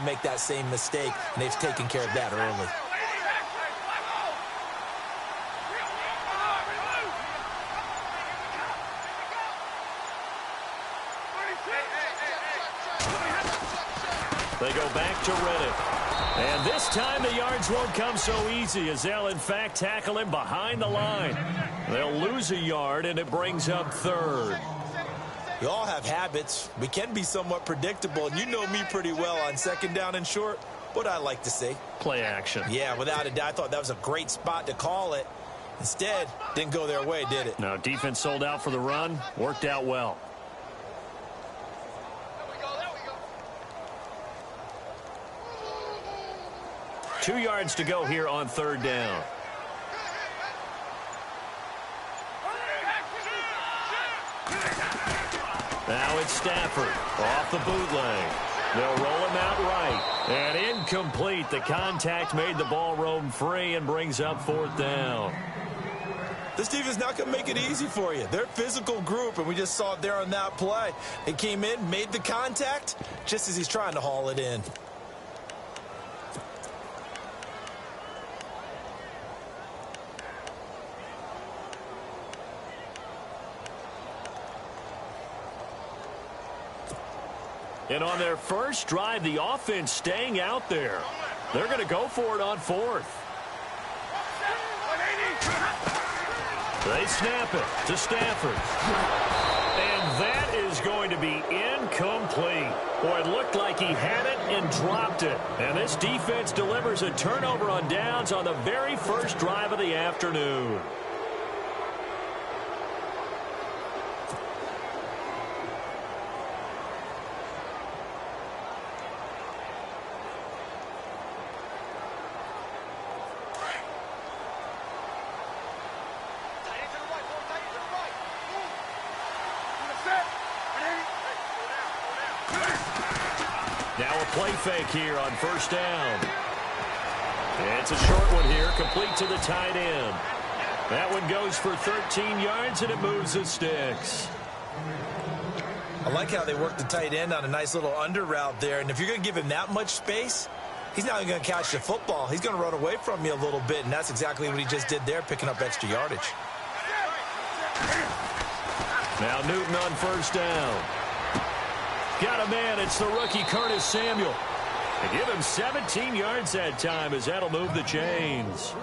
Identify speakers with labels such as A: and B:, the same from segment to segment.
A: make that same mistake, and they've taken care of that early.
B: They go back to Reddick. And this time the yards won't come so easy as they'll, in fact, tackle him behind the line. They'll lose a yard, and it brings up third.
A: We all have habits. We can be somewhat predictable, and you know me pretty well on second down and short. What I like to say.
B: Play action.
A: Yeah, without a doubt. I thought that was a great spot to call it. Instead, didn't go their way, did it?
B: No, defense sold out for the run. Worked out well. 2 yards to go here on third down. Now it's Stafford off the bootleg. They'll roll him out right. And incomplete. The contact made the ball roam free and brings up fourth down.
A: This defense not going to make it easy for you. They're a physical group, and we just saw it there on that play. They came in, made the contact, just as he's trying to haul it in.
B: And on their first drive, the offense staying out there. They're going to go for it on fourth. They snap it to Stafford. And that is going to be incomplete. Boy, it looked like he had it and dropped it. And this defense delivers a turnover on downs on the very first drive of the afternoon. Now a play fake here on first down. It's a short one here, complete to the tight end. That one goes for 13 yards, and it moves the sticks.
A: I like how they work the tight end on a nice little under route there. And if you're going to give him that much space, he's not even going to catch the football. He's going to run away from you a little bit, and that's exactly what he just did there, picking up extra yardage.
B: Now Newton on first down. Got a man. It's the rookie Curtis Samuel. They give him 17 yards that time as that'll move the chains.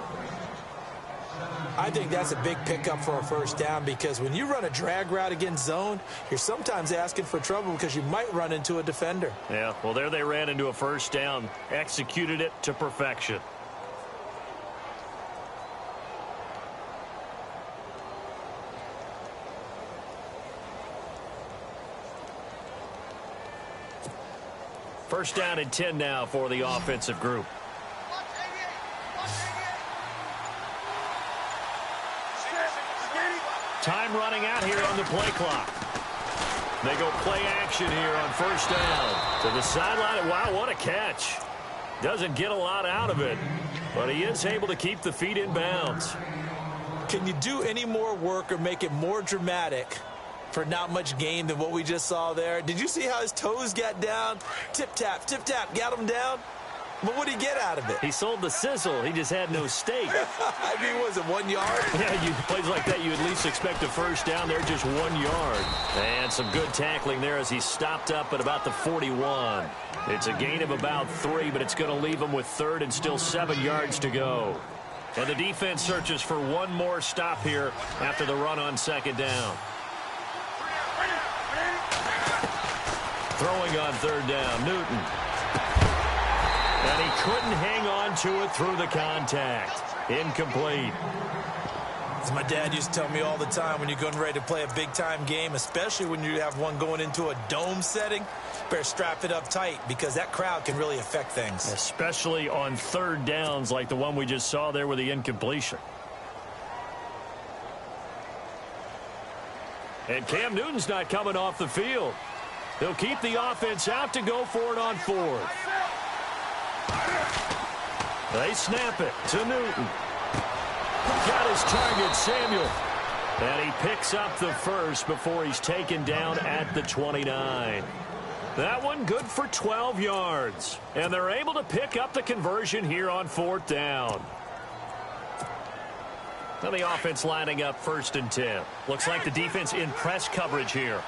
A: I think that's a big pickup for a first down because when you run a drag route against zone, you're sometimes asking for trouble because you might run into a defender.
B: Yeah, well, there they ran into a first down. Executed it to perfection. First down and 10 now for the offensive group. Time running out here on the play clock. They go play action here on first down. To the sideline. Wow, what a catch. Doesn't get a lot out of it, but he is able to keep the feet in bounds.
A: Can you do any more work or make it more dramatic for not much gain than what we just saw there? Did you see how his toes got down? Tip-tap, got him down. But what did he get out of it?
B: He sold the sizzle. He just had no steak.
A: I mean, was it 1 yard?
B: Yeah, plays like that, you at least expect a first down there, just 1 yard. And some good tackling there as he stopped up at about the 41. It's a gain of about 3, but it's going to leave him with third and still 7 yards to go. And the defense searches for one more stop here after the run on second down. Throwing on third down, Newton. And he couldn't hang on to it through the contact. Incomplete.
A: As my dad used to tell me all the time, when you're getting ready to play a big-time game, especially when you have one going into a dome setting, better strap it up tight because that crowd can really affect things.
B: Especially on third downs like the one we just saw there with the incompletion. And Cam Newton's not coming off the field. He'll keep the offense out to go for it on fourth. They snap it to Newton. Got his target, Samuel. And he picks up the first before he's taken down at the 29. That one good for 12 yards. And they're able to pick up the conversion here on 4th down. Now the offense lining up 1st and 10. Looks like the defense in press coverage here.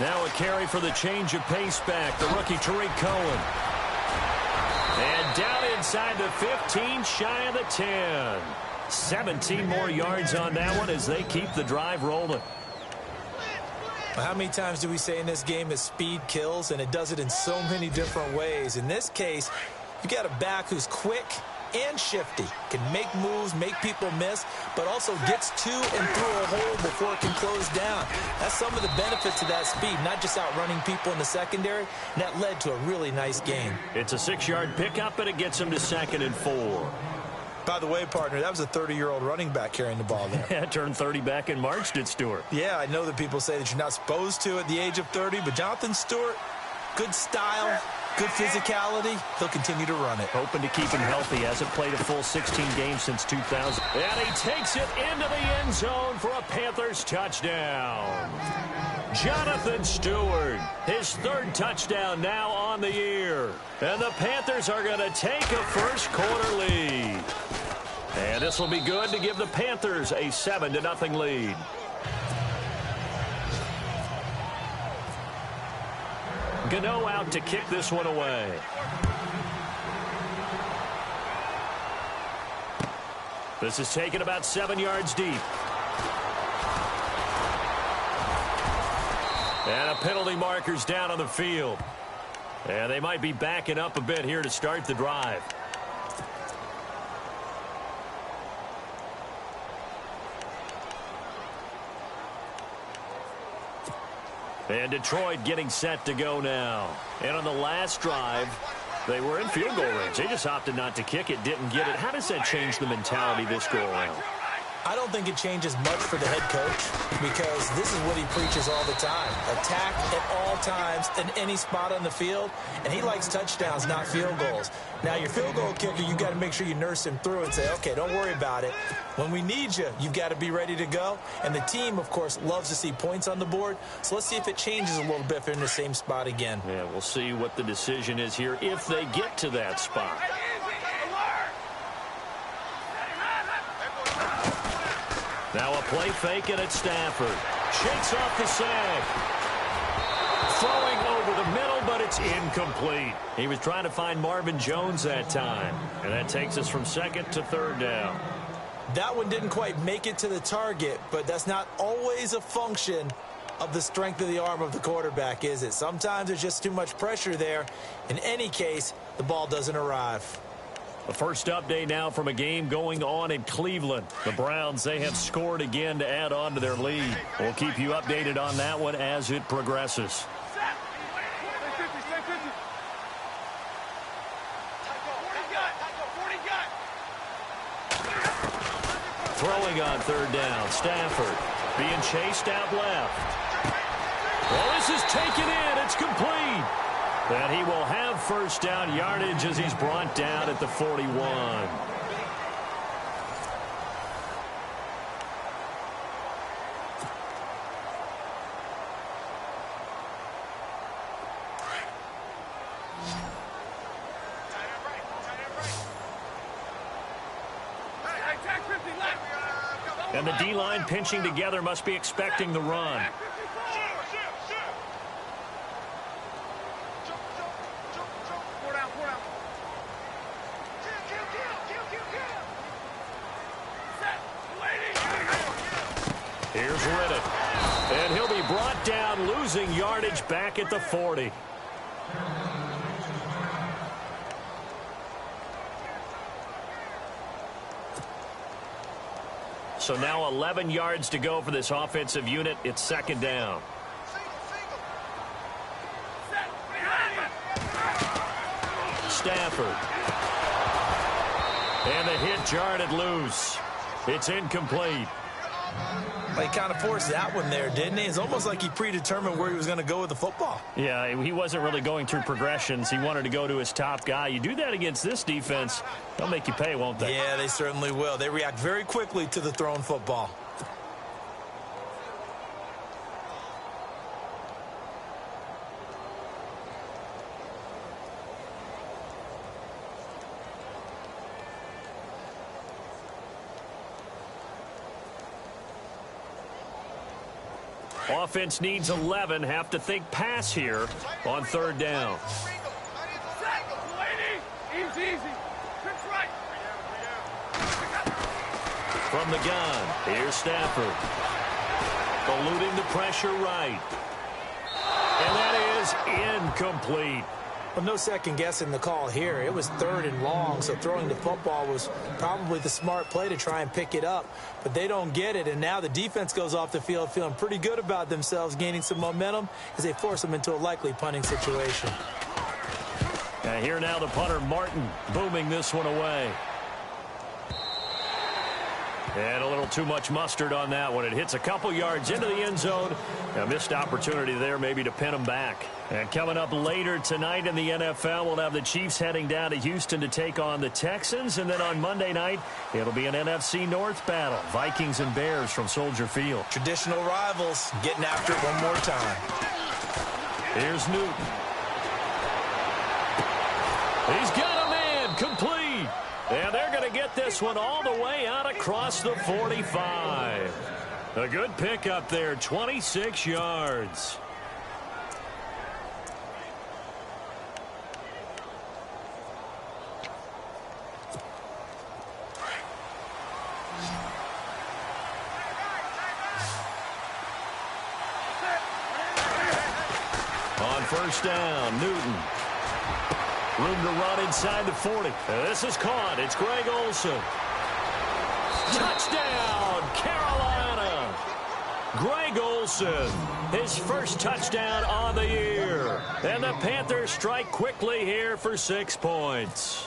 B: Now a carry for the change of pace back, the rookie Tariq Cohen. And down inside the 15, shy of the 10. 17 more yards on that one as they keep the drive rolling.
A: Well, how many times do we say in this game that speed kills, and it does it in so many different ways? In this case, you got a back who's quick and shifty, can make moves, make people miss, but also gets to and through a hole before it can close down. That's some of the benefits of that speed, not just outrunning people in the secondary, and that led to a really nice game.
B: It's a 6-yard pickup, and it gets him to 2nd and 4.
A: By the way, partner, that was a 30-year-old running back carrying the ball there.
B: Yeah, turned 30 back in March, did Stewart.
A: Yeah, I know that people say that you're not supposed to at the age of 30, but Jonathan Stewart, good style, good physicality. He'll continue to run it.
B: Hoping to keep him healthy. Hasn't played a full 16 games since 2000. And he takes it into the end zone for a Panthers touchdown. Jonathan Stewart, his 3rd touchdown now on the year. And the Panthers are going to take a first-quarter lead. And this will be good to give the Panthers a 7-0 lead. Gano out to kick this one away. This is taken about 7 yards deep. And a penalty marker's down on the field. And they might be backing up a bit here to start the drive. And Detroit getting set to go now. And on the last drive, they were in field goal range. They just opted not to kick it, didn't get it. How does that change the mentality this go around?
A: I don't think it changes much for the head coach because this is what he preaches all the time. Attack at all times in any spot on the field, and he likes touchdowns, not field goals. Now, your field goal kicker, you got to make sure you nurse him through and say, okay, don't worry about it. When we need you, you've got to be ready to go. And the team, of course, loves to see points on the board. So let's see if it changes a little bit if they're in the same spot again.
B: Yeah, we'll see what the decision is here if they get to that spot. Now a play fake, and it's Stafford. Shakes off the sack. Throwing over the middle, but it's incomplete. He was trying to find Marvin Jones that time. And that takes us from 2nd to 3rd down.
A: That one didn't quite make it to the target, but that's not always a function of the strength of the arm of the quarterback, is it? Sometimes there's just too much pressure there. In any case, the ball doesn't arrive.
B: The first update now from a game going on in Cleveland. The Browns, they have scored again to add on to their lead. We'll keep you updated on that one as it progresses. Throwing on 3rd down, Stafford being chased out left. Well, this is taken in. It's complete. And he will have 1st down yardage as he's brought down at the 41. And the D-line pinching together must be expecting the run. Here's Riddick. And he'll be brought down, losing yardage back at the 40. So now 11 yards to go for this offensive unit. It's 2nd down. Stafford. And the hit jarred it loose. It's incomplete.
A: Well, he kind of forced that one there, didn't he? It's almost like he predetermined where he was going to go with the football.
B: Yeah, he wasn't really going through progressions. He wanted to go to his top guy. You do that against this defense, they'll make you pay, won't they?
A: Yeah, they certainly will. They react very quickly to the thrown football.
B: Offense needs 11. Have to think pass here on third down. From the gun, here's Stafford. Eluding the pressure right. And that is incomplete.
A: Well, no second guessing the call here. It was 3rd and long, so throwing the football was probably the smart play to try and pick it up. But they don't get it, and now the defense goes off the field feeling pretty good about themselves, gaining some momentum as they force them into a likely punting situation.
B: And here now the punter, Martin, booming this one away. And a little too much mustard on that one. It hits a couple yards into the end zone. A missed opportunity there maybe to pin them back. And coming up later tonight in the NFL, we'll have the Chiefs heading down to Houston to take on the Texans. And then on Monday night, it'll be an NFC North battle. Vikings and Bears from Soldier Field.
A: Traditional rivals getting after it one more time.
B: Here's Newton. He's got a man complete. And they're going to get this one all the way out across the 45. A good pickup there, 26 yards. On first down, Newton. Room to run inside the 40. This is caught. It's Greg Olsen. Touchdown, Carolina. Greg Olsen, his first touchdown on the year. And the Panthers strike quickly here for 6 points.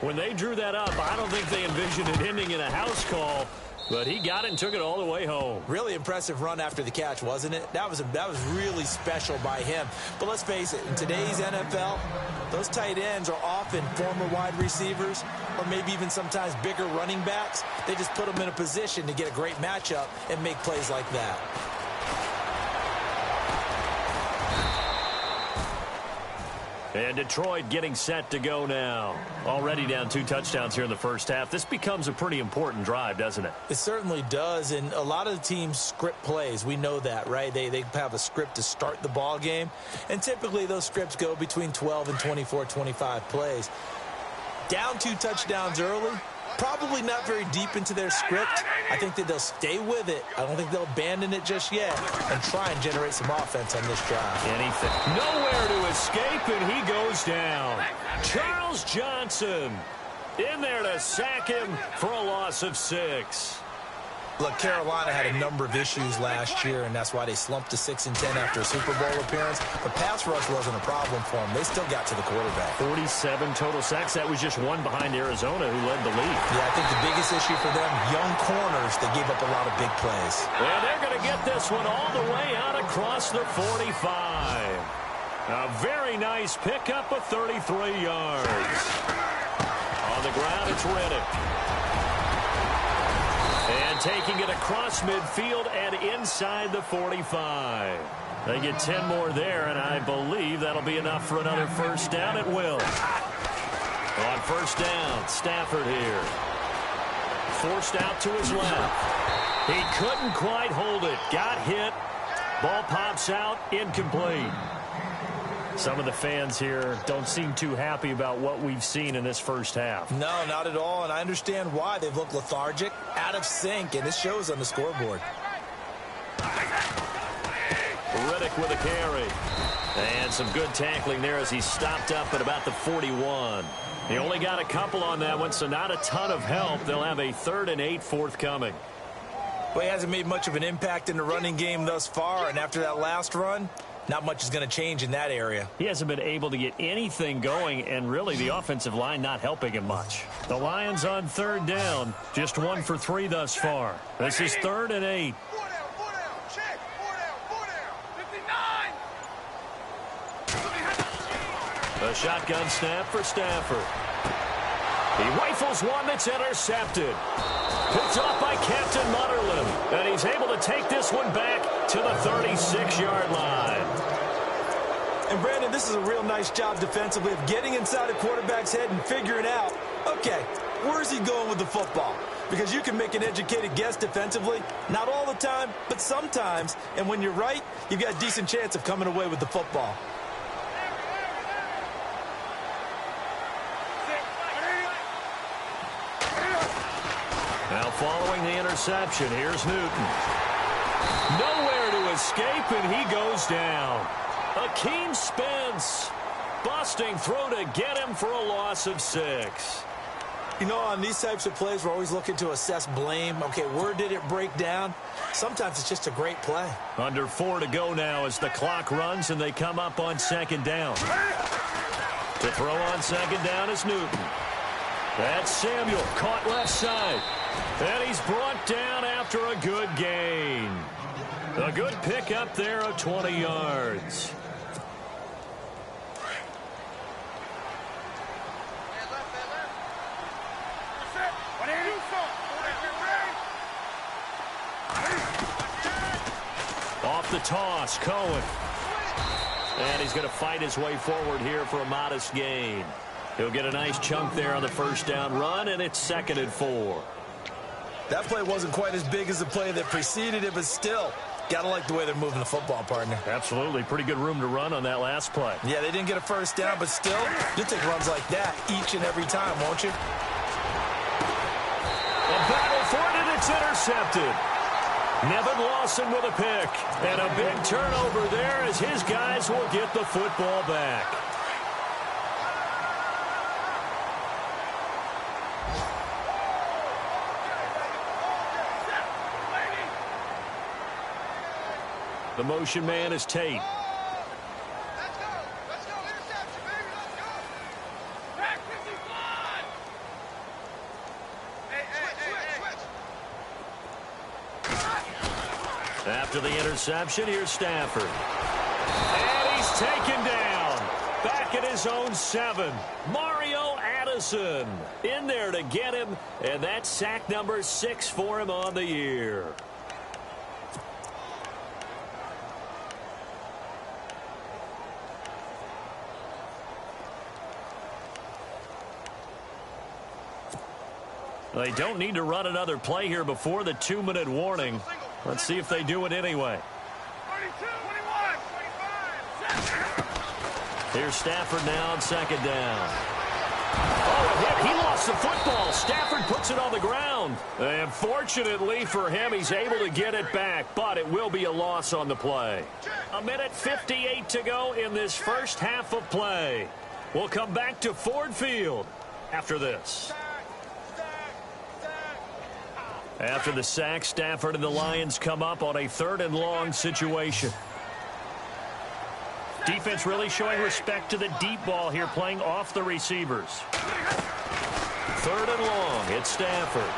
B: When they drew that up, I don't think they envisioned it ending in a house call. But he got it and took it all the way home.
A: Really impressive run after the catch, wasn't it? That was really special by him. But let's face it, in today's NFL, those tight ends are often former wide receivers or maybe even sometimes bigger running backs. They just put them in a position to get a great matchup and make plays like that.
B: And Detroit getting set to go now. Already down 2 touchdowns here in the first half. This becomes a pretty important drive, doesn't it?
A: It certainly does, and a lot of the teams script plays. We know that, right? They have a script to start the ball game, and typically those scripts go between 12 and 24, 25 plays. Down 2 touchdowns early, probably not very deep into their script. I think that they'll stay with it. I don't think they'll abandon it just yet and try and generate some offense on this drive.
B: Anything. Nowhere to escape, and he goes down. Charles Johnson in there to sack him for a loss of 6.
A: Look, Carolina had a number of issues last year, and that's why they slumped to 6-10 after a Super Bowl appearance. But pass rush wasn't a problem for them. They still got to the quarterback.
B: 47 total sacks. That was just one behind Arizona, who led the league.
A: Yeah, I think the biggest issue for them, young corners, they gave up a lot of big plays.
B: And they're going to get this one all the way out across the 45. A very nice pickup of 33 yards. On the ground, it's Riddick. And taking it across midfield and inside the 45. They get 10 more there, and I believe that'll be enough for another first down. It will. On first down, Stafford here. Forced out to his left. He couldn't quite hold it. Got hit. Ball pops out. Incomplete. Some of the fans here don't seem too happy about what we've seen in this first half.
A: No, not at all, and I understand why. They've looked lethargic, out of sync, and it shows on the scoreboard.
B: Riddick with a carry. And some good tackling there as he stopped up at about the 41. He only got a couple on that one, so not a ton of help. They'll have a 3rd and 8 forthcoming.
A: Well, he hasn't made much of an impact in the running game thus far, and after that last run, not much is going to change in that area.
B: He hasn't been able to get anything going, and really the offensive line not helping him much. The Lions on third down, just 1 for 3 thus far. This is 3rd and 8. A shotgun snap for Stafford. He rifles one that's intercepted. Picked off by Captain Mutterland. And he's able to take this one back to the 36-yard line.
A: And, Brandon, this is a real nice job defensively of getting inside a quarterback's head and figuring out, okay, where's he going with the football? Because you can make an educated guess defensively. Not all the time, but sometimes. And when you're right, you've got a decent chance of coming away with the football.
B: Now following the interception, here's Newton. Nowhere to escape, and he goes down. Akeem Spence busting through to get him for a loss of 6.
A: You know, on these types of plays, we're always looking to assess blame. Okay, where did it break down? Sometimes it's just a great play.
B: Under 4 to go now as the clock runs and they come up on 2nd down. To throw on 2nd down is Newton. That's Samuel, caught left side. And he's brought down after a good gain. A good pick up there of 20 yards. Off the toss, Cohen. And he's going to fight his way forward here for a modest gain. He'll get a nice chunk there on the first down run, and it's 2nd and 4.
A: That play wasn't quite as big as the play that preceded it, but still, got to like the way they're moving the football, partner.
B: Absolutely. Pretty good room to run on that last play.
A: Yeah, they didn't get a first down, but still, you'll take runs like that each and every time, won't you?
B: A battle for it, and it's intercepted. Nevin Lawson with a pick. And a big turnover there as his guys will get the football back. The motion man is Tate.
C: Let's go. Let's go. Interception, baby. Let's go. Back 55. Hey.
B: After the interception, here's Stafford. And he's taken down. Back at his own 7. Mario Addison in there to get him. And that's sack number 6 for him on the year. They don't need to run another play here before the 2-minute warning. Let's see if they do it anyway.
C: 32, 25.
B: Here's Stafford now on 2nd down. Oh, a hit. He lost the football. Stafford puts it on the ground. And fortunately for him, he's able to get it back, but it will be a loss on the play. 1:58 to go in this first half of play. We'll come back to Ford Field after this. After the sack, Stafford and the Lions come up on a 3rd and long situation. Defense really showing respect to the deep ball here, playing off the receivers. 3rd and long, it's Stafford.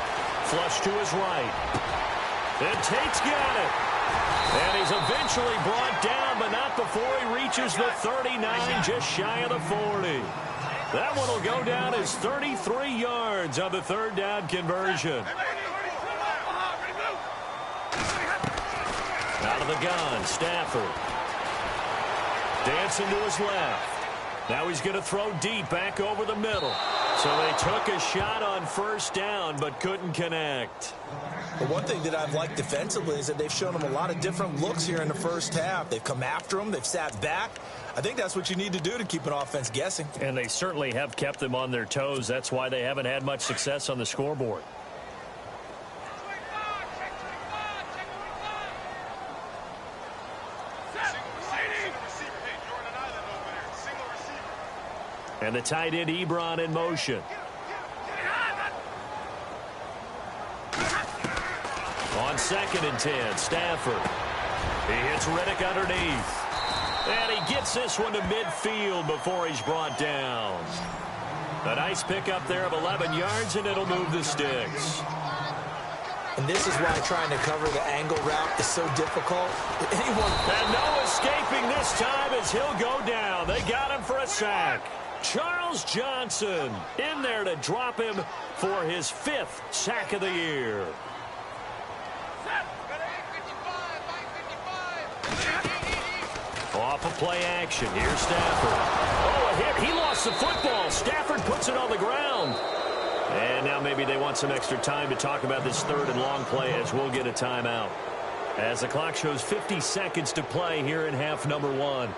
B: Flush to his right. And Tate's got it. And he's eventually brought down, but not before he reaches the 39, just shy of the 40. That one will go down as 33 yards on the 3rd down conversion. Out of the gun, Stafford. Dancing to his left. Now he's going to throw deep back over the middle. So they took a shot on 1st down, but couldn't connect.
A: But one thing that I've liked defensively is that they've shown him a lot of different looks here in the first half. They've come after him. They've sat back. I think that's what you need to do to keep an offense guessing.
B: And they certainly have kept them on their toes. That's why they haven't had much success on the scoreboard. And the tight end Ebron in motion. On 2nd and 10, Stafford. He hits Riddick underneath. And he gets this one to midfield before he's brought down. A nice pickup there of 11 yards, and it'll move the sticks.
A: And this is why trying to cover the angle route is so difficult.
B: And no escaping this time as he'll go down. They got him for a sack. Charles Johnson in there to drop him for his 5th sack of the year. Off of play action. Here's Stafford. Oh, a hit. He lost the football. Stafford puts it on the ground. And now maybe they want some extra time to talk about this 3rd and long play as we'll get a timeout. As the clock shows 50 seconds to play here in half number 1.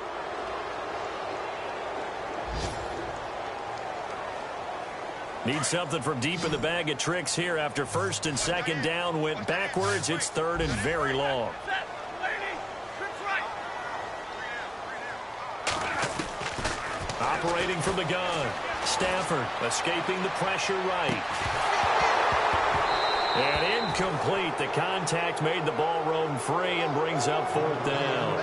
B: Need something from deep in the bag of tricks here after 1st and 2nd down went backwards. It's 3rd and very long. Operating from the gun. Stafford escaping the pressure right. And incomplete. The contact made the ball roam free and brings up 4th down.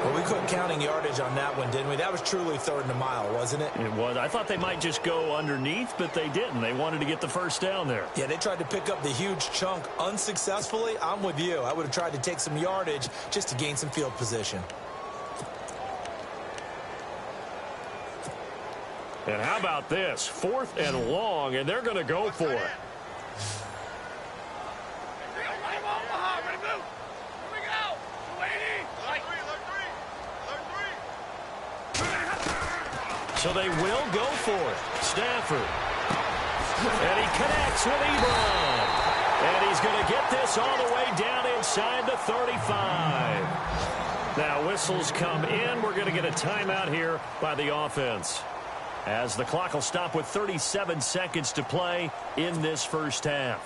A: Well, we couldn't counting yardage on that one, didn't we? That was truly 3rd and a mile, wasn't it?
B: It was. I thought they might just go underneath, but they didn't. They wanted to get the 1st down there.
A: Yeah, they tried to pick up the huge chunk unsuccessfully. I'm with you. I would have tried to take some yardage just to gain some field position.
B: And how about this? 4th and long, and they're going to go for it. So they will go for it. Stafford. And he connects with Ebron. And he's going to get this all the way down inside the 35. Now whistles come in. We're going to get a timeout here by the offense, as the clock will stop with 37 seconds to play in this 1st half.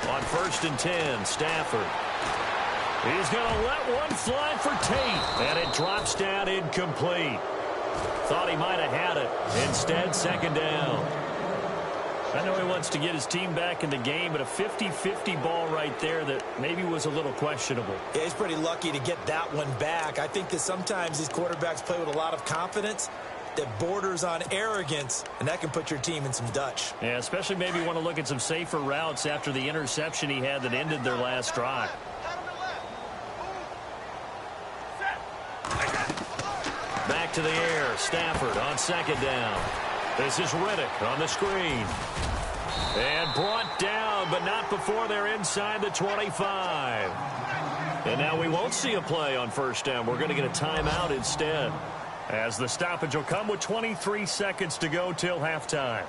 B: On 1st and 10, Stafford. He's going to let one fly for Tate, and it drops down incomplete. Thought he might have had it. Instead, 2nd down. I know he wants to get his team back in the game, but a 50-50 ball right there that maybe was a little questionable.
A: Yeah, he's pretty lucky to get that one back. I think that sometimes these quarterbacks play with a lot of confidence that borders on arrogance, and that can put your team in some Dutch.
B: Yeah, especially maybe want to look at some safer routes after the interception he had that ended their last drive. Back to the air. Stafford on 2nd down. This is Riddick on the screen. And brought down, but not before they're inside the 25. And now we won't see a play on 1st down. We're going to get a timeout instead, as the stoppage will come with 23 seconds to go till halftime.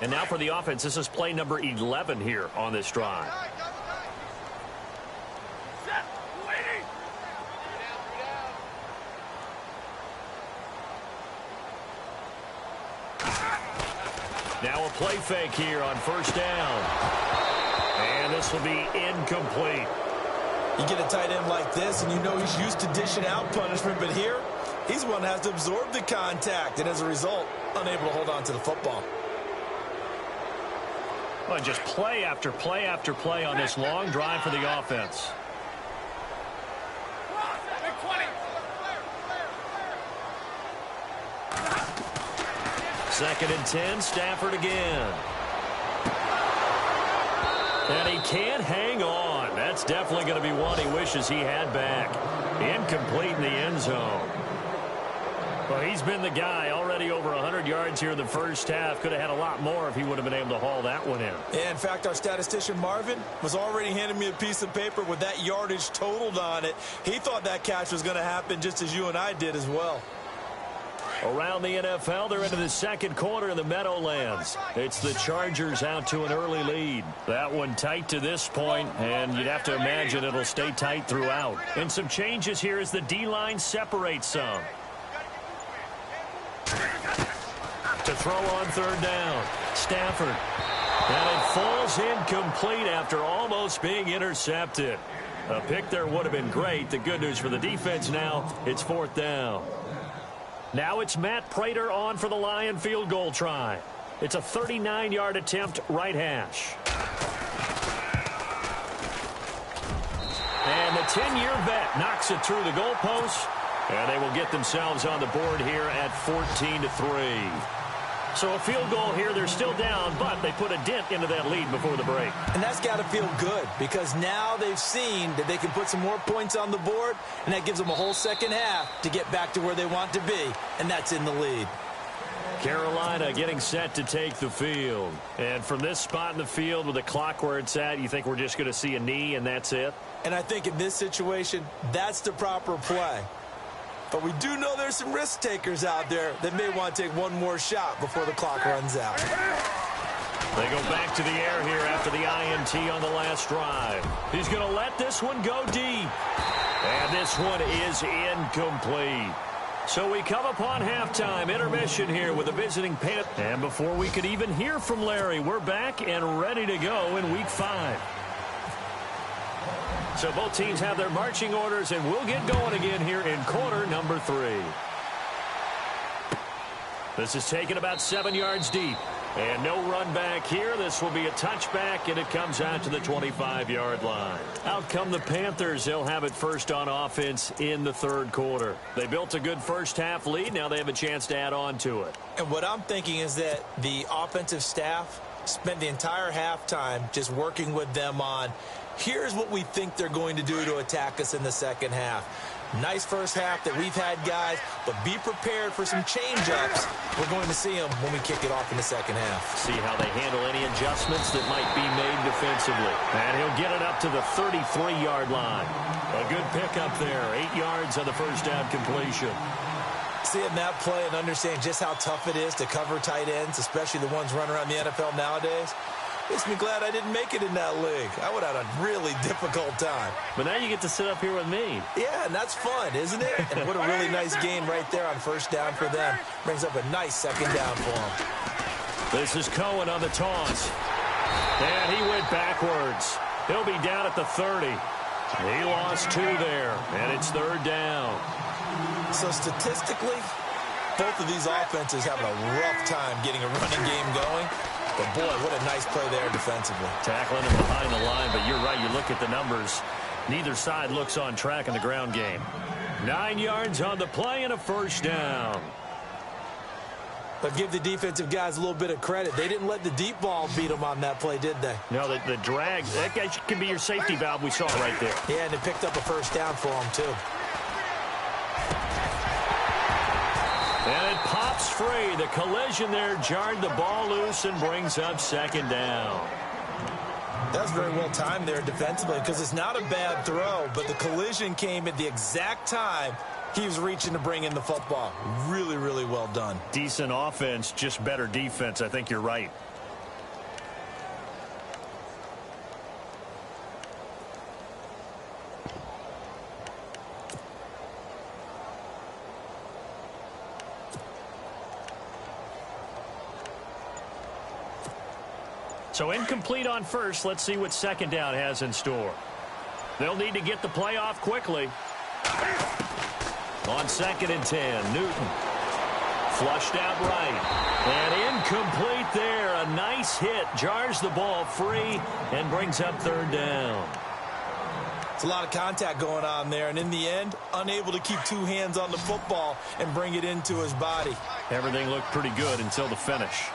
B: And now for the offense, this is play number 11 here on this drive. Now a play fake here on 1st down. And this will be incomplete.
A: You get a tight end like this, and you know he's used to dishing out punishment, but here, he's the one that has to absorb the contact, and as a result, unable to hold on to the football.
B: Well, just play after play after play on this long drive for the offense. Second and 10, Stafford again. And he can't hang on. That's definitely going to be one he wishes he had back. Incomplete in the end zone. Well, he's been the guy, already over 100 yards here in the 1st half. Could have had a lot more if he would have been able to haul that one in.
A: Yeah, in fact, our statistician Marvin was already handing me a piece of paper with that yardage totaled on it. He thought that catch was going to happen just as you and I did as well.
B: Around the NFL, they're into the 2nd quarter in the Meadowlands. It's the Chargers out to an early lead. That one tight to this point, and you'd have to imagine it'll stay tight throughout. And some changes here as the D-line separates some. To throw on third down. Stafford. And it falls incomplete after almost being intercepted. A pick there would have been great. The good news for the defense now, it's fourth down. Now it's Matt Prater on for the Lion field goal try. It's a 39-yard attempt, right hash. And the 10-year vet knocks it through the goalpost, and they will get themselves on the board here at 14-3. So a field goal here, they're still down, but they put a dent into that lead before the break.
A: And that's got to feel good because now they've seen that they can put some more points on the board, and that gives them a whole second half to get back to where they want to be, and that's in the lead.
B: Carolina getting set to take the field. And from this spot in the field with the clock where it's at, you think we're just going to see a knee and that's it?
A: And I think in this situation, that's the proper play. But we do know there's some risk takers out there that may want to take one more shot before the clock runs out.
B: They go back to the air here after the INT on the last drive. He's going to let this one go deep. And this one is incomplete. So we come upon halftime, intermission here with the visiting Panthers. And before we could even hear from Larry, we're back and ready to go in Week 5. So both teams have their marching orders, and we'll get going again here in quarter number 3. This is taken about 7 yards deep. And no run back here. This will be a touchback, and it comes out to the 25-yard line. Out come the Panthers. They'll have it first on offense in the third quarter. They built a good first-half lead. Now they have a chance to add on to it.
A: And what I'm thinking is that the offensive staff spent the entire halftime just working with them on, here's what we think they're going to do to attack us in the second half. Nice first half that we've had, guys, but be prepared for some change-ups. We're going to see them when we kick it off in the second half.
B: See how they handle any adjustments that might be made defensively. And he'll get it up to the 33-yard line. A good pickup there, 8 yards on the first down completion.
A: Seeing that play and understanding just how tough it is to cover tight ends, especially the ones running around the NFL nowadays, makes me glad I didn't make it in that league. I would have had a really difficult time.
B: But now you get to sit up here with me.
A: Yeah, and that's fun, isn't it? And what a really nice game right there on first down for them. Brings up a nice second down for them.
B: This is Cohen on the toss. And he went backwards. He'll be down at the 30. He lost 2 there, and it's third down.
A: So statistically, both of these offenses having a rough time getting a running game going. But, boy, what a nice play there defensively.
B: Tackling him behind the line, but you're right. You look at the numbers. Neither side looks on track in the ground game. 9 yards on the play and a first down.
A: But give the defensive guys a little bit of credit. They didn't let the deep ball beat them on that play, did they?
B: No, the drag, that guy can be your safety valve we saw right there.
A: Yeah, and they picked up a first down for them, too.
B: And it pops free. The collision there jarred the ball loose and brings up second down.
A: That's very well timed there defensively because it's not a bad throw, but the collision came at the exact time he was reaching to bring in the football. Really, really well done.
B: Decent offense, just better defense. I think you're right. So incomplete on first. Let's see what second down has in store. They'll need to get the play off quickly. On 2nd and 10, Newton. Flushed out right. And incomplete there. A nice hit. Jars the ball free and brings up third down.
A: It's a lot of contact going on there. And in the end, unable to keep 2 hands on the football and bring it into his body.
B: Everything looked pretty good until the finish.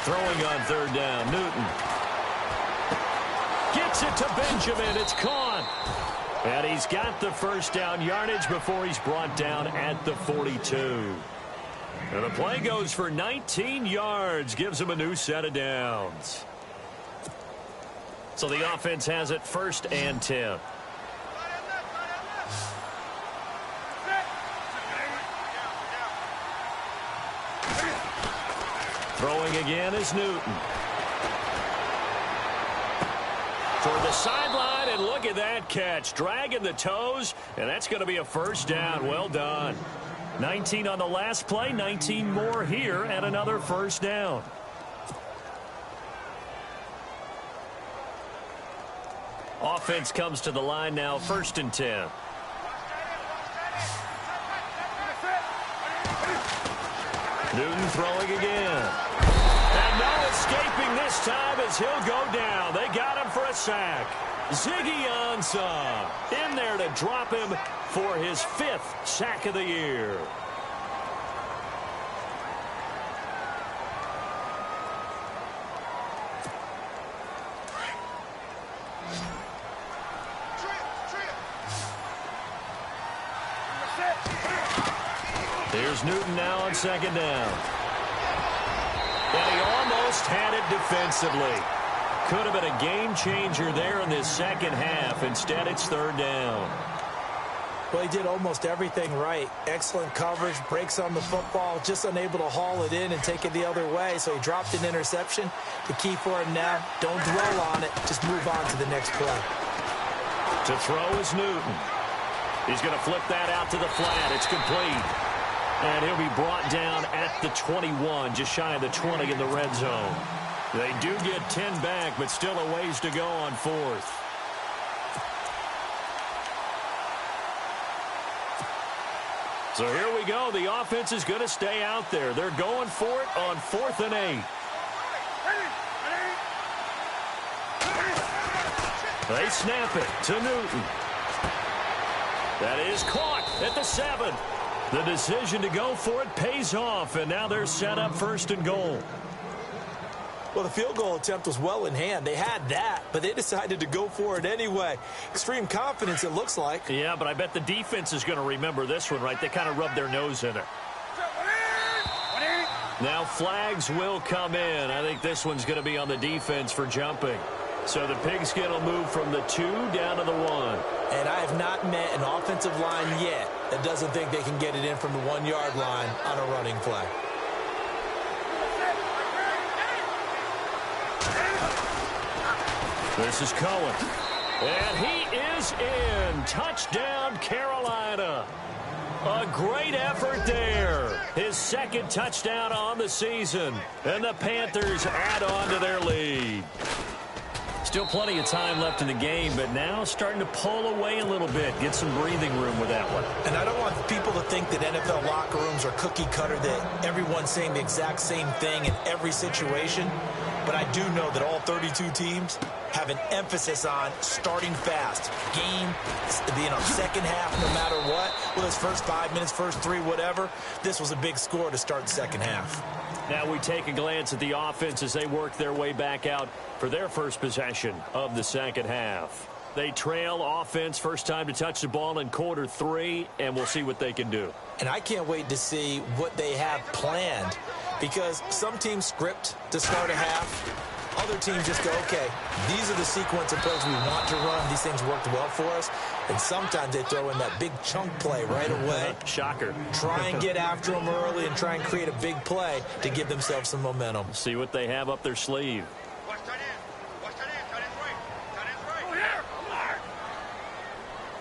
B: Throwing on third down, Newton. Gets it to Benjamin. It's caught. And he's got the first down yardage before he's brought down at the 42. And the play goes for 19 yards. Gives him a new set of downs. So the offense has it 1st and 10. Throwing again is Newton. Toward the sideline, and look at that catch. Dragging the toes, and that's going to be a first down. Well done. 19 on the last play, 19 more here, and another first down. Offense comes to the line now, 1st and 10. Newton throwing again. And no escaping this time as he'll go down. They got him for a sack. Ziggy Ansah in there to drop him for his 5th sack of the year. Here's Newton now on 2nd down. And he almost had it defensively. Could have been a game changer there in this second half. Instead, it's 3rd down.
A: Well, he did almost everything right. Excellent coverage, breaks on the football, just unable to haul it in and take it the other way. So he dropped an interception. The key for him now, don't dwell on it. Just move on to the next play.
B: To throw is Newton. He's going to flip that out to the flat. It's complete. And he'll be brought down at the 21, just shy of the 20 in the red zone. They do get 10 back, but still a ways to go on 4th. So here we go. The offense is going to stay out there. They're going for it on 4th and 8. They snap it to Newton. That is caught at the 7. The decision to go for it pays off, and now they're set up 1st and goal.
A: Well, the field goal attempt was well in hand. They had that, but they decided to go for it anyway. Extreme confidence, it looks like.
B: Yeah, but I bet the defense is going to remember this one, right? They kind of rubbed their nose in it. Now flags will come in. I think this one's going to be on the defense for jumping. So the pigskin will move from the 2 down to the 1.
A: And I have not met an offensive line yet that doesn't think they can get it in from the 1-yard line on a running play.
B: This is Cohen. And he is in. Touchdown, Carolina. A great effort there. His 2nd touchdown on the season. And the Panthers add on to their lead. Still plenty of time left in the game, but now starting to pull away a little bit. Get some breathing room with that one.
A: And I don't want people to think that NFL locker rooms are cookie cutter, that everyone's saying the exact same thing in every situation. But I do know that all 32 teams have an emphasis on starting fast. Game, second half, no matter what. Well, it's first 5 minutes, first 3, whatever. This was a big score to start the second half.
B: Now we take a glance at the offense as they work their way back out for their first possession of the second half. They trail offense, first time to touch the ball in quarter 3, and we'll see what they can do.
A: And I can't wait to see what they have planned, because some teams script to start a half. Other teams just go, okay, these are the sequence of plays we want to run. These things worked well for us. And sometimes they throw in that big chunk play right away.
B: Shocker.
A: Try and get after them early and try and create a big play to give themselves some momentum.
B: See what they have up their sleeve.
C: Watch that in. Watch that in. Tight end's right. Tight end's right. Oh, here.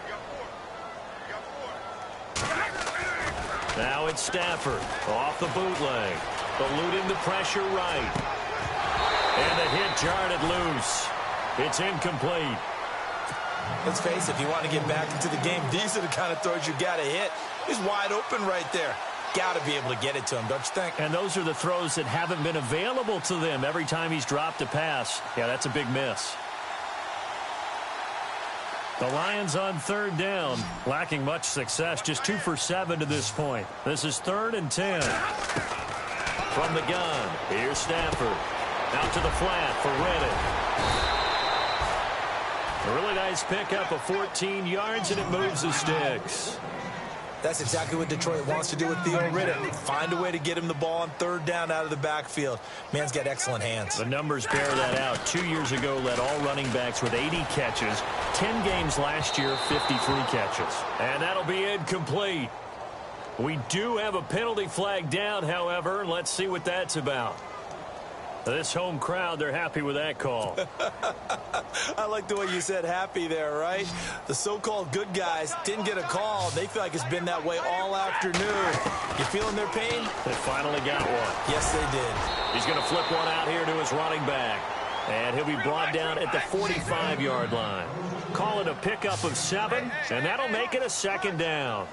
C: You got 4.
B: Now it's Stafford off the bootleg. Eluding the pressure right. And the hit jarred it loose. It's incomplete.
A: Let's face it, if you want to get back into the game, these are the kind of throws you got to hit. He's wide open right there. Got to be able to get it to him, don't you think?
B: And those are the throws that haven't been available to them every time he's dropped a pass. Yeah, that's a big miss. The Lions on 3rd down, lacking much success, just 2 for 7 to this point. This is 3rd and 10. From the gun, here's Stafford. Out to the flat for Reddick. A really nice pickup of 14 yards, and it moves the sticks.
A: That's exactly what Detroit wants to do with Theo Riddick. Find a way to get him the ball on 3rd down out of the backfield. Man's got excellent hands.
B: The numbers bear that out. 2 years ago, led all running backs with 80 catches. 10 games last year, 53 catches. And that'll be incomplete. We do have a penalty flag down, however. Let's see what that's about. This home crowd, they're happy with that call.
A: I like the way you said happy there, right? The so-called good guys didn't get a call. They feel like it's been that way all afternoon. You feeling their pain?
B: They finally got one.
A: Yes, they did.
B: He's going to flip one out here to his running back. And he'll be brought down at the 45-yard line. Call it a pickup of 7, and that'll make it a second down.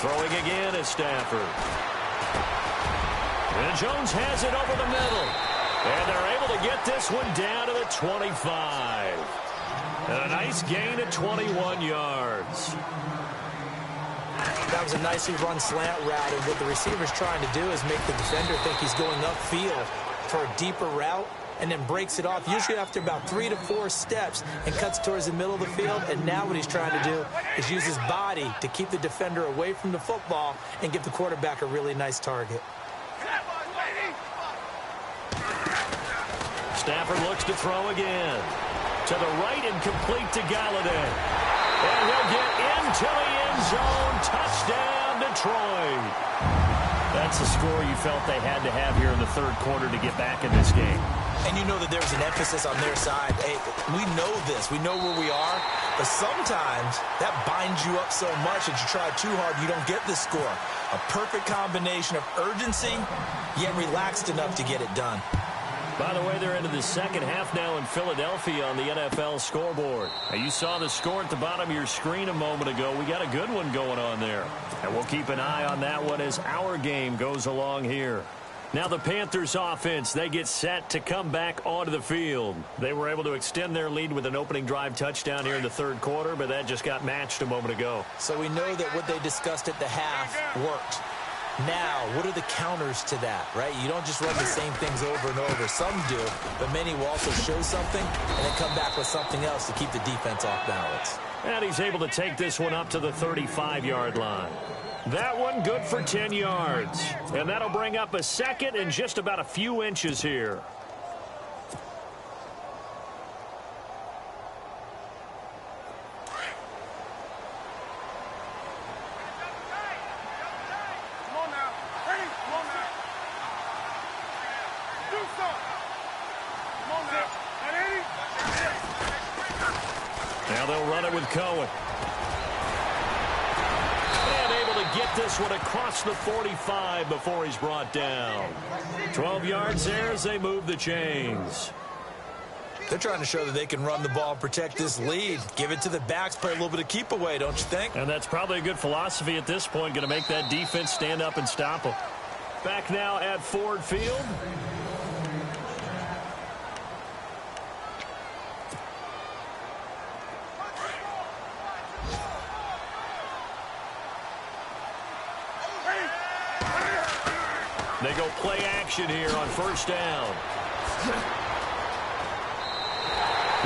B: Throwing again is Stafford. And Jones has it over the middle. And they're able to get this one down to the 25. And a nice gain of 21 yards.
A: That was a nicely run slant route, and what the receiver's trying to do is make the defender think he's going upfield for a deeper route, and then breaks it off, usually after about 3 to 4 steps, and cuts towards the middle of the field. And now what he's trying to do is use his body to keep the defender away from the football and give the quarterback a really nice target.
B: Stafford looks to throw again. To the right and complete to Galladay. And he'll get into the end zone. Touchdown, Detroit. That's the score you felt they had to have here in the third quarter to get back in this game.
A: And you know that there's an emphasis on their side. Hey, we know this. We know where we are. But sometimes that binds you up so much that you try too hard, you don't get the score. A perfect combination of urgency, yet relaxed enough to get it done.
B: By the way, they're into the second half now in Philadelphia on the NFL scoreboard. Now, you saw the score at the bottom of your screen a moment ago. We got a good one going on there. And we'll keep an eye on that one as our game goes along here. Now the Panthers offense, they get set to come back onto the field. They were able to extend their lead with an opening drive touchdown here in the third quarter, but that just got matched a moment ago.
A: So we know that what they discussed at the half worked. Now, what are the counters to that, right? You don't just run the same things over and over. Some do, but many will also show something and then come back with something else to keep the defense off balance.
B: And he's able to take this one up to the 35-yard line. That one good for 10 yards. And that'll bring up a second and just about a few inches here. Now they'll run it with Cohen. And able to get this one across the 45 before he's brought down. 12 yards there as they move the chains.
A: They're trying to show that they can run the ball and protect this lead. Give it to the backs, play a little bit of keep away, don't you think?
B: And that's probably a good philosophy at this point, going to make that defense stand up and stop them. Back now at Ford Field. They go play action here on first down.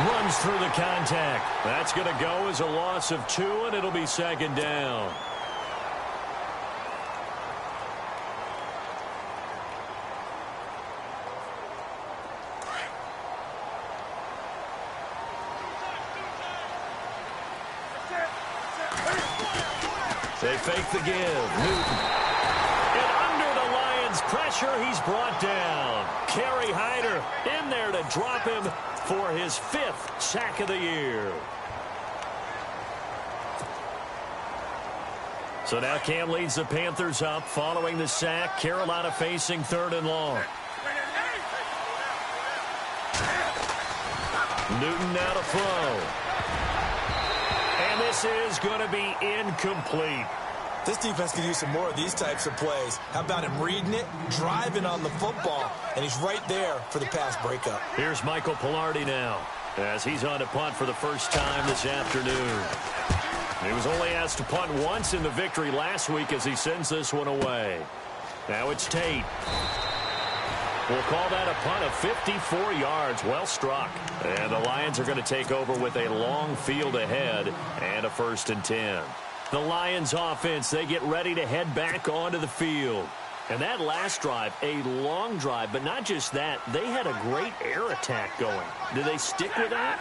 B: Runs through the contact. That's going to go as a loss of 2, and it'll be second down. They fake the give. Newton. Pressure, he's brought down. Kerry Hyder in there to drop him for his 5th sack of the year. So now Cam leads the Panthers up following the sack. Carolina facing 3rd and long. Newton now to throw. And this is going to be incomplete.
A: This defense could use some more of these types of plays. How about him reading it, driving on the football, and he's right there for the pass breakup.
B: Here's Michael Pilardi now as he's on to punt for the first time this afternoon. He was only asked to punt once in the victory last week as he sends this one away. Now it's Tate. We'll call that a punt of 54 yards. Well struck. And the Lions are going to take over with a long field ahead and a 1st and 10. The Lions offense, they get ready to head back onto the field. And that last drive, a long drive, but not just that, they had a great air attack going. Do they stick with that?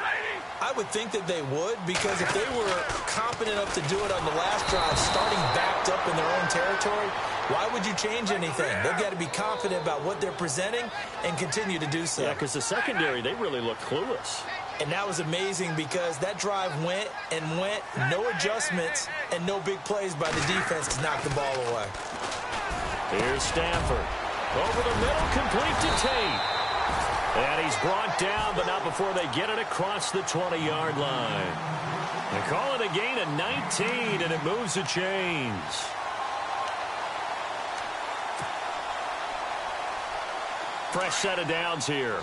A: I would think that they would, because if they were competent enough to do it on the last drive, starting backed up in their own territory, why would you change anything? They've got to be confident about what they're presenting and continue to do so.
B: Yeah, because the secondary, they really look clueless.
A: And that was amazing because that drive went and went, no adjustments, and no big plays by the defense to knock the ball away.
B: Here's Stafford. Over the middle, complete to Tate. And he's brought down, but not before they get it across the 20-yard line. They call it a gain of 19, and it moves the chains. Fresh set of downs here.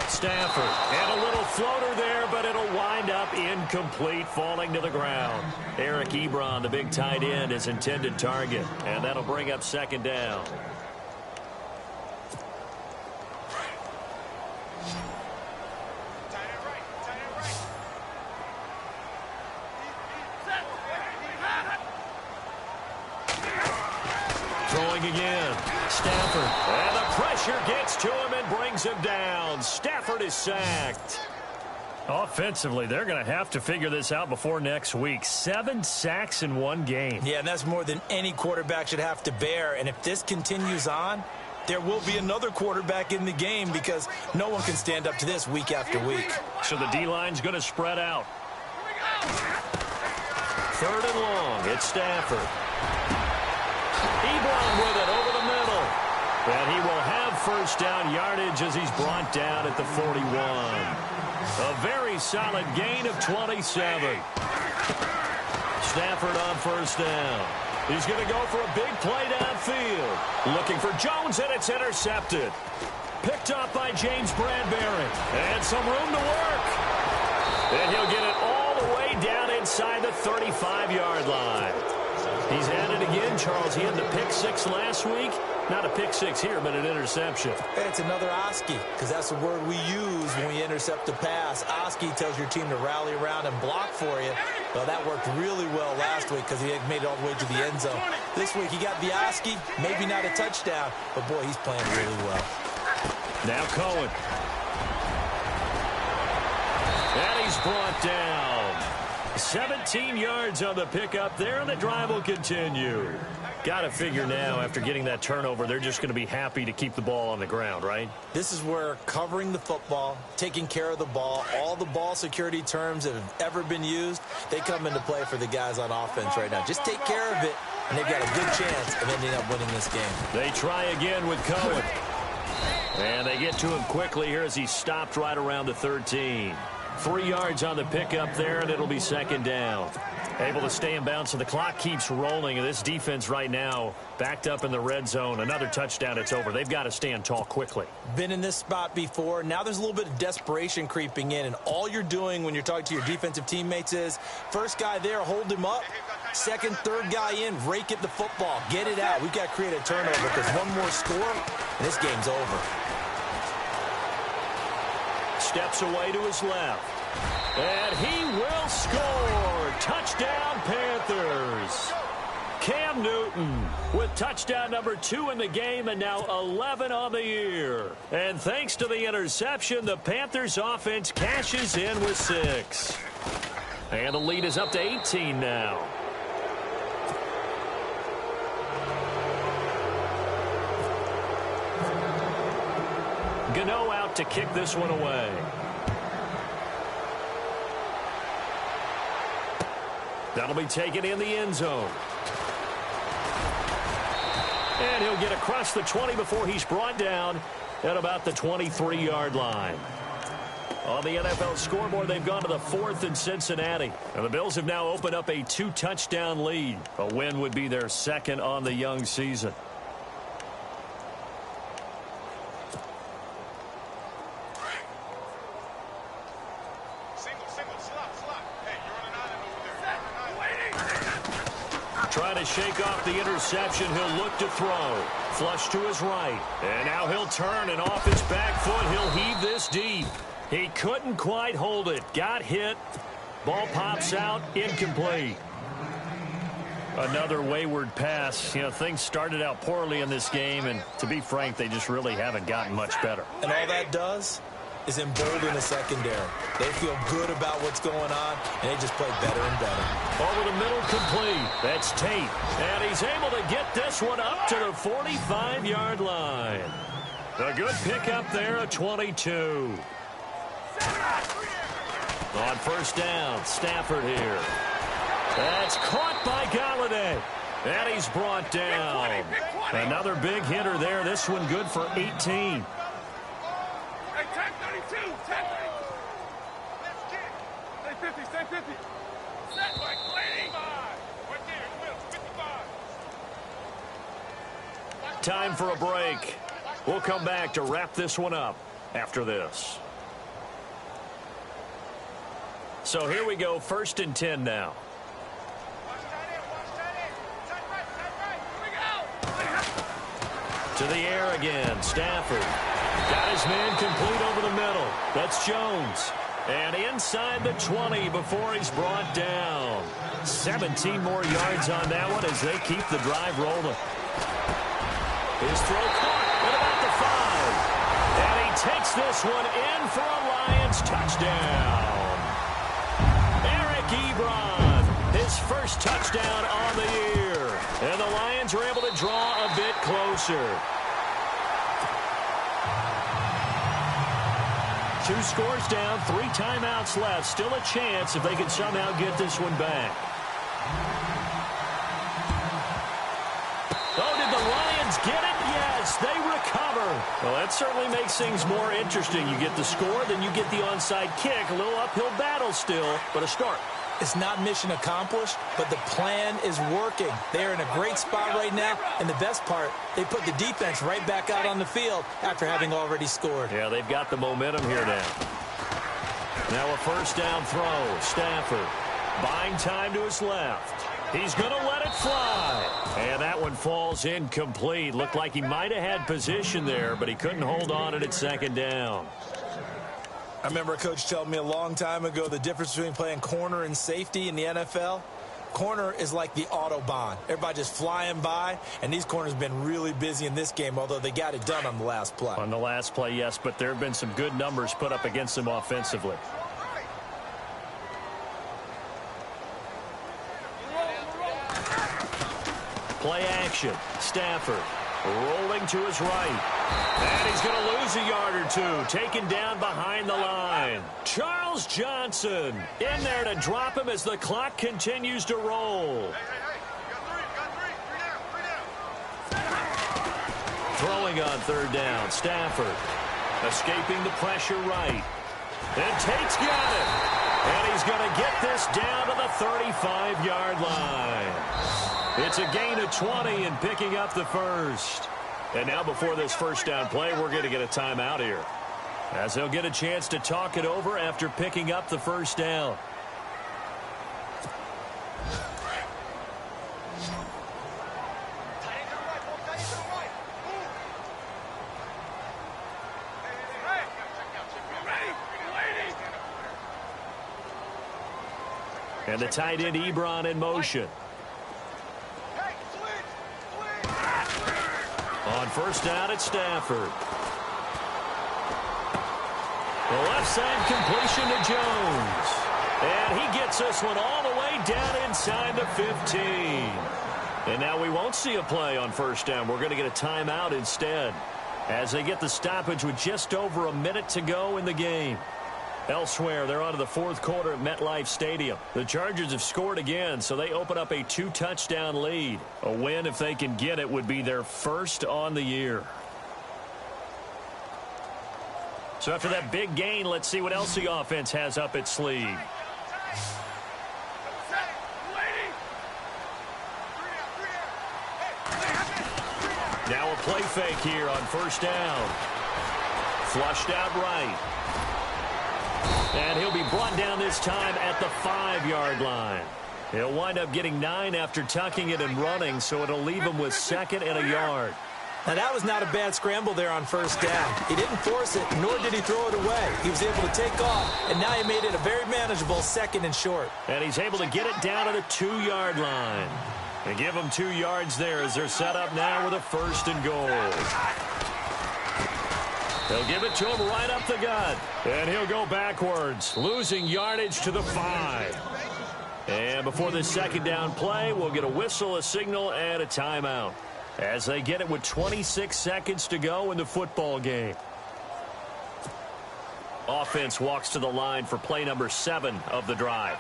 B: Stafford, and a little floater there, but it'll wind up incomplete, falling to the ground. Eric Ebron, the big tight end, is intended target, and that'll bring up second down. Throwing again. Stafford. And the pressure gets to him and brings him down. Stafford is sacked. Offensively, they're going to have to figure this out before next week. 7 sacks in one game.
A: Yeah, and that's more than any quarterback should have to bear. And if this continues on, there will be another quarterback in the game because no one can stand up to this week after week.
B: So the D-line's going to spread out. 3rd and long. It's Stafford. Ebron with it over the middle. And he will have first down yardage as he's brought down at the 41. A very solid gain of 27. Stafford on first down. He's going to go for a big play downfield. Looking for Jones, and it's intercepted. Picked up by James Bradbury. And some room to work. And he'll get it all the way down inside the 35-yard line. He's at it again, Charles. He had the pick 6 last week. Not a pick 6 here, but an interception.
A: Hey, it's another Oski, because that's the word we use when we intercept a pass. Oski tells your team to rally around and block for you. Well, that worked really well last week because he had made it all the way to the end zone. This week, he got the Oski, maybe not a touchdown, but, boy, he's playing really well.
B: Now Cohen. And he's brought down. 17 yards on the pickup there, and the drive will continue. Got to figure now, after getting that turnover, they're just going to be happy to keep the ball on the ground, right?
A: This is where covering the football, taking care of the ball, all the ball security terms that have ever been used, they come into play for the guys on offense right now. Just take care of it, and they've got a good chance of ending up winning this game.
B: They try again with Cohen. And they get to him quickly here as he stopped right around the 13. 3 yards on the pickup there, and it'll be second down. Able to stay in bounds, so the clock keeps rolling. And this defense right now backed up in the red zone. Another touchdown, it's over. They've got to stand tall quickly.
A: Been in this spot before. Now there's a little bit of desperation creeping in, and all you're doing when you're talking to your defensive teammates is first guy there, hold him up. Second, third guy in, rake at the football. Get it out. We've got to create a turnover because one more score, and this game's over.
B: Steps away to his left. And he will score. Touchdown, Panthers. Cam Newton with touchdown number 2 in the game and now 11 on the year. And thanks to the interception, the Panthers offense cashes in with 6. And the lead is up to 18 now. Gano out to kick this one away. That'll be taken in the end zone. And he'll get across the 20 before he's brought down at about the 23-yard line. On the NFL scoreboard, they've gone to the 4th in Cincinnati. And the Bills have now opened up a 2-touchdown lead. A win would be their 2nd on the young season. Trying to shake off the interception. He'll look to throw. Flush to his right. And now he'll turn, and off his back foot, he'll heave this deep. He couldn't quite hold it. Got hit. Ball pops out. Incomplete. Another wayward pass. You know, things started out poorly in this game, and to be frank, they just really haven't gotten much better.
A: And all that does is embolden the secondary. They feel good about what's going on, and they just play better and better.
B: Over the middle, complete. That's Tate. And he's able to get this one up to the 45-yard line. A good pickup there, a 22. On first down, Stafford here. That's caught by Galladay. And he's brought down. Another big hitter there. This one good for 18.
C: Hey, 10-32, 10-32. Let's kick. Stay 50, stay 50. Set by Clay. Right there, Will, 55.
B: Time for a break. We'll come back to wrap this one up after this. So here we go, 1st and 10 now. To the air again, Stafford. Got his man complete over the middle. That's Jones. And inside the 20 before he's brought down. 17 more yards on that one as they keep the drive rolling. His throw caught at about the 5. And he takes this one in for a Lions touchdown. Eric Ebron, his first touchdown on the year. And the Lions are able to draw a bit closer. 2 scores down, 3 timeouts left. Still a chance if they can somehow get this one back. Oh, did the Lions get it? Yes, they recover. Well, that certainly makes things more interesting. You get the score, then you get the onside kick. A little uphill battle still, but a start.
A: It's not mission accomplished, but the plan is working. They're in a great spot right now, and the best part, they put the defense right back out on the field after having already scored.
B: Yeah, they've got the momentum here now. Now a first down throw. Stafford buying time to his left. He's going to let it fly. And that one falls incomplete. Looked like he might have had position there, but he couldn't hold on at 2nd down.
A: I remember a coach telling me a long time ago the difference between playing corner and safety in the NFL. Corner is like the Autobahn. Everybody just flying by, and these corners have been really busy in this game, although they got it done on the last play.
B: On the last play, yes, but there have been some good numbers put up against them offensively. Play action. Stafford rolling to his right. And he's going to lose a yard or 2. Taken down behind the line. Charles Johnson in there to drop him as the clock continues to roll. Throwing on 3rd down. Stafford escaping the pressure right. And Tate's got it. And he's going to get this down to the 35-yard line. It's a gain of 20 and picking up the first. And now before this first down play, we're going to get a timeout here, as they'll get a chance to talk it over after picking up the first down. And the tight end Ebron in motion. On first down, it's Stafford. The left side completion to Jones. And he gets this one all the way down inside the 15. And now we won't see a play on first down. We're going to get a timeout instead, as they get the stoppage with just over a minute to go in the game. Elsewhere, they're on to the 4th quarter at MetLife Stadium. The Chargers have scored again, so they open up a 2-touchdown lead. A win, if they can get it, would be their first on the year. So after that big gain, let's see what else the offense has up its sleeve. Now a play fake here on first down. Flushed out right. And he'll be brought down this time at the 5-yard line. He'll wind up getting 9 after tucking it and running, so it'll leave him with 2nd and a yard.
A: Now, that was not a bad scramble there on first down. He didn't force it, nor did he throw it away. He was able to take off, and now he made it a very manageable 2nd and short.
B: And he's able to get it down to the 2-yard line. They give them 2 yards there as they're set up now with a 1st and goal. They'll give it to him right up the gut. And he'll go backwards, losing yardage to the 5. And before this 2nd down play, we'll get a whistle, a signal, and a timeout as they get it with 26 seconds to go in the football game. Offense walks to the line for play number 7 of the drive.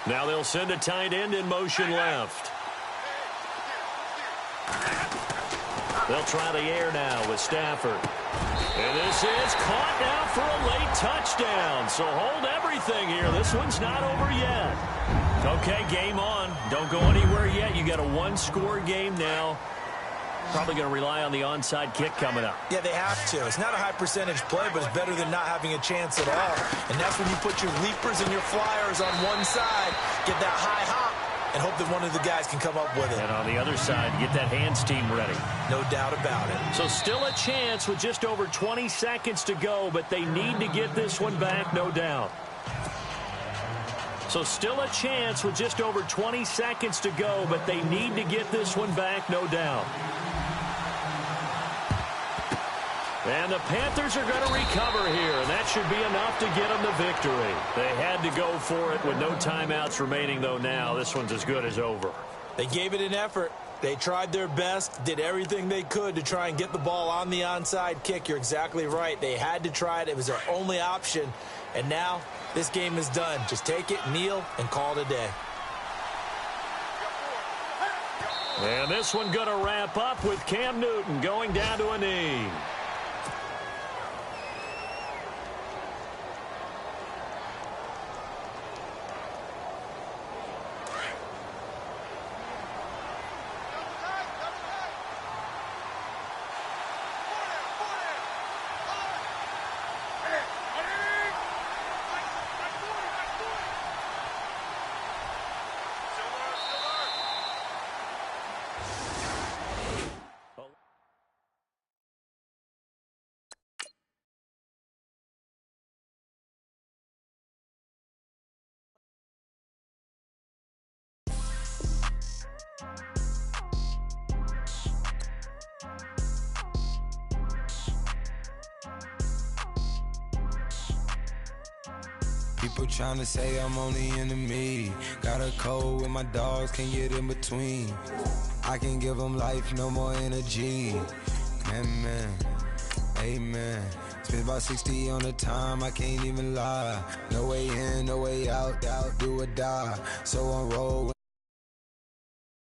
B: Now they'll send a tight end in motion left. They'll try the air now with Stafford. And this is caught now for a late touchdown. So hold everything here. This one's not over yet. Okay, game on. Don't go anywhere yet. You got a 1-score game now. Probably going to rely on the onside kick coming up.
A: Yeah, they have to. It's not a high percentage play, but it's better than not having a chance at all. And that's when you put your leapers and your flyers on one side, get that high hop, and hope that one of the guys can come up with it.
B: And on the other side, get that hands team ready.
A: No doubt about it.
B: So still a chance with just over 20 seconds to go, but they need to get this one back, no doubt. So still a chance with just over 20 seconds to go, but they need to get this one back, no doubt. And the Panthers are going to recover here, and that should be enough to get them the victory. They had to go for it with no timeouts remaining, though now. This one's as good as over.
A: They gave it an effort. They tried their best, did everything they could to try and get the ball on the onside kick. You're exactly right. They had to try it. It was their only option. And now this game is done. Just take it, kneel, and call it a day.
B: And this one going to wrap up with Cam Newton going down to a knee.
D: People trying to say I'm on the enemy. Got a cold with my dogs, can't get in between. I can give them life, no more energy. Amen, amen. Spent about 60 on the time, I can't even lie. No way in, no way out, do or die. So on roll.